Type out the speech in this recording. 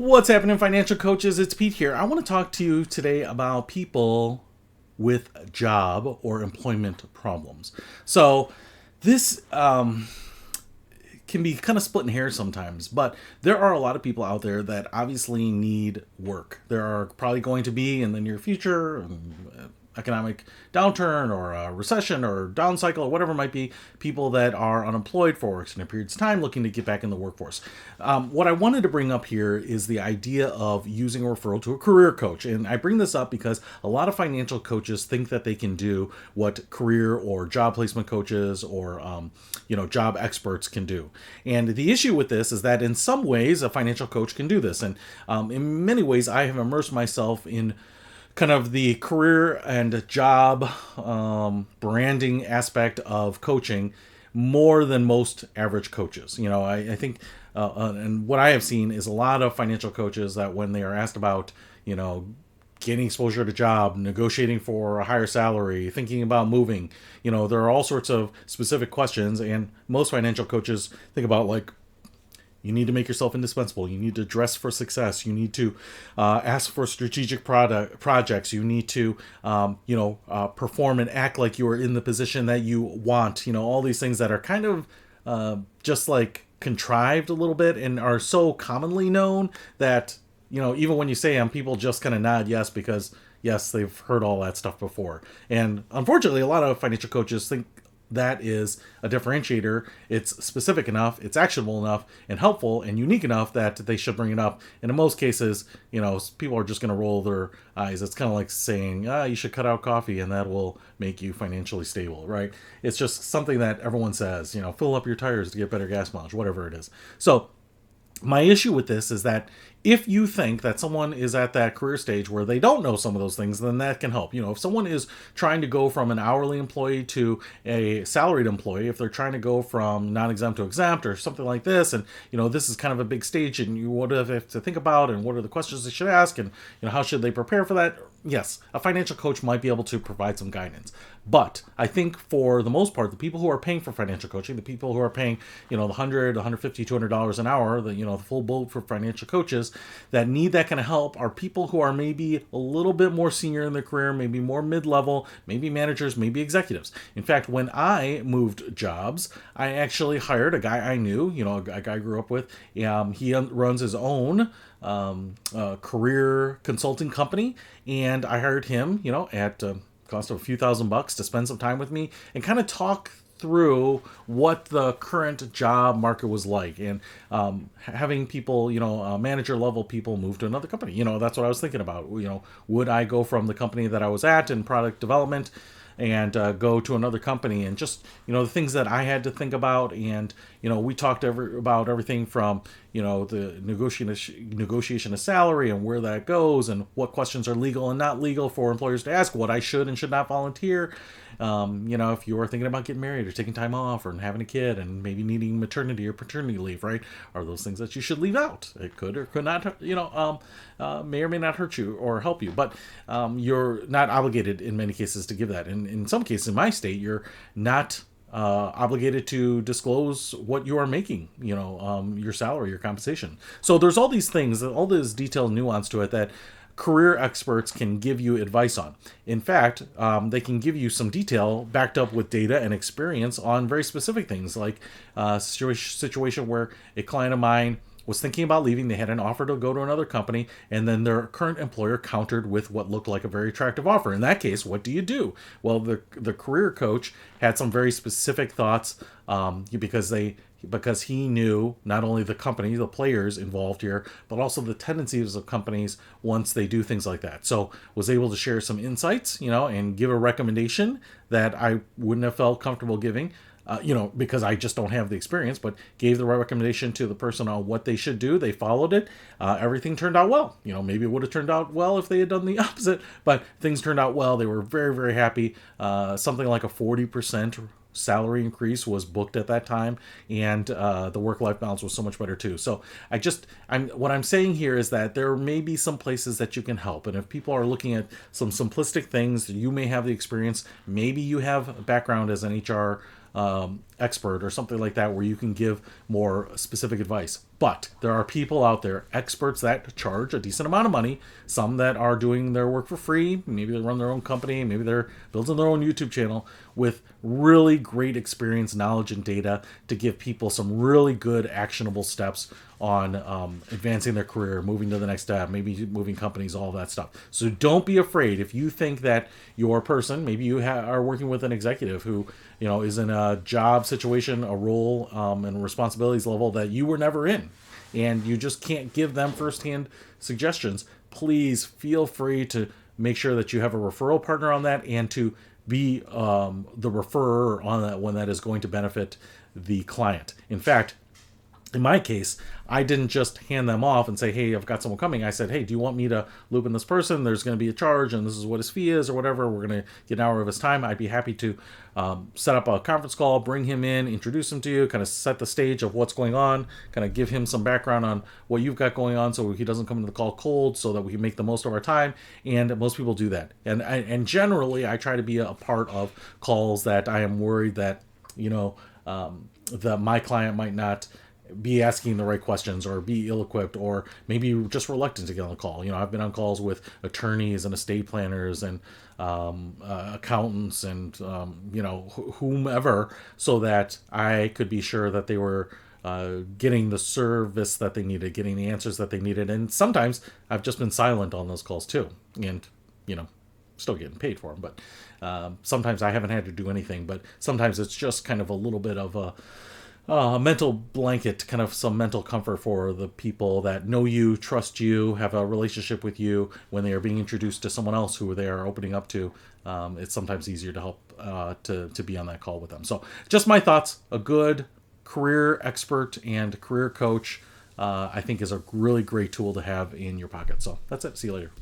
What's happening, financial coaches? It's Pete here. I want to talk to you today about people with job or employment problems. So, this can be kind of splitting hairs sometimes, but there are a lot of people out there that obviously need work. There are probably going to be in the near future economic downturn or a recession or down cycle or whatever it might be, people that are unemployed for extended periods of time looking to get back in the workforce. What I wanted to bring up here is the idea of using a referral to a career coach. And I bring this up because a lot of financial coaches think that they can do what career or job placement coaches or job experts can do. And the issue with this is that in some ways a financial coach can do this. And in many ways I have immersed myself in kind of the career and job branding aspect of coaching more than most average coaches. I think, and what I have seen is a lot of financial coaches that when they are asked about, getting exposure to job, negotiating for a higher salary, thinking about moving, there are all sorts of specific questions. And most financial coaches think about like, you need to make yourself indispensable. You need to dress for success. You need to ask for strategic projects. You need to, perform and act like you are in the position that you want. All these things that are kind of just like contrived a little bit and are so commonly known that, even when you say them, people just kind of nod yes because, yes, they've heard all that stuff before. And unfortunately, a lot of financial coaches think that is a differentiator. It's specific enough, it's actionable enough, and helpful and unique enough that they should bring it up. And in most cases, people are just going to roll their eyes. It's kind of like saying, you should cut out coffee and that will make you financially stable, right? It's just something that everyone says, fill up your tires to get better gas mileage, whatever it is. So my issue with this is that if you think that someone is at that career stage where they don't know some of those things, then that can help. If someone is trying to go from an hourly employee to a salaried employee, if they're trying to go from non-exempt to exempt or something like this, and this is kind of a big stage, and you what do they have to think about, and what are the questions they should ask, and how should they prepare for that? Yes, a financial coach might be able to provide some guidance. But I think for the most part, the people who are paying for financial coaching, the people who are paying, the $100, $150, $200 an hour, the full boat for financial coaches that need that kind of help are people who are maybe a little bit more senior in their career, maybe more mid-level, maybe managers, maybe executives. In fact, when I moved jobs, I actually hired a guy I knew, a guy I grew up with. He runs his own career consulting company, and I hired him, at cost of a few $1,000 to spend some time with me and kind of talk through what the current job market was like, and having people, manager level people move to another company. That's what I was thinking about. Would I go from the company that I was at in product development and go to another company, and just the things that I had to think about. And we talked about everything from the negotiation of salary and where that goes, and what questions are legal and not legal for employers to ask, what I should and should not volunteer. If you are thinking about getting married or taking time off or having a kid and maybe needing maternity or paternity leave, right? Are those things that you should leave out? It could or could not, may or may not hurt you or help you, but you're not obligated in many cases to give that. And in some cases, in my state, you're not obligated to disclose what you are making, your salary, your compensation. So there's all these things, all this detailed nuance to it that career experts can give you advice on. In fact, they can give you some detail backed up with data and experience on very specific things, like a situation where a client of mine was thinking about leaving. They had an offer to go to another company, and then their current employer countered with what looked like a very attractive offer. In that case, what do you do? Well, the career coach had some very specific thoughts, because he knew not only the company, the players involved here, but also the tendencies of companies once they do things like that. So was able to share some insights, and give a recommendation that I wouldn't have felt comfortable giving, because I just don't have the experience, but gave the right recommendation to the person on what they should do. They followed it. Everything turned out well. Maybe it would have turned out well if they had done the opposite, but things turned out well. They were very, very happy. Something like a 40% salary increase was booked at that time, and the work-life balance was so much better too. So what I'm saying here is that there may be some places that you can help, and if people are looking at some simplistic things, you may have the experience. Maybe you have a background as an HR expert or something like that where you can give more specific advice. But there are people out there, experts that charge a decent amount of money, some that are doing their work for free, maybe they run their own company, maybe they're building their own YouTube channel with really great experience, knowledge, and data to give people some really good actionable steps on advancing their career, moving to the next step, maybe moving companies, all that stuff. So don't be afraid if you think that your person, maybe you are working with an executive who is in a job situation, a role, and responsibilities level that you were never in, and you just can't give them firsthand suggestions. Please feel free to make sure that you have a referral partner on that, and to be the referrer on that one that is going to benefit the client. In fact, in my case, I didn't just hand them off and say, hey, I've got someone coming. I said, hey, do you want me to loop in this person? There's going to be a charge, and this is what his fee is or whatever. We're going to get an hour of his time. I'd be happy to set up a conference call, bring him in, introduce him to you, kind of set the stage of what's going on, kind of give him some background on what you've got going on so he doesn't come into the call cold, so that we can make the most of our time. And most people do that. And generally, I try to be a part of calls that I am worried that, that my client might not be asking the right questions, or be ill-equipped, or maybe just reluctant to get on the call. I've been on calls with attorneys and estate planners and accountants and whomever, so that I could be sure that they were getting the service that they needed, getting the answers that they needed. And sometimes I've just been silent on those calls too, and still getting paid for them. But sometimes I haven't had to do anything. But sometimes it's just kind of a little bit of a mental blanket, kind of some mental comfort for the people that know you, trust you, have a relationship with you. When they are being introduced to someone else who they are opening up to, it's sometimes easier to help to be on that call with them. So just my thoughts. A good career expert and career coach, I think, is a really great tool to have in your pocket. So that's it. See you later.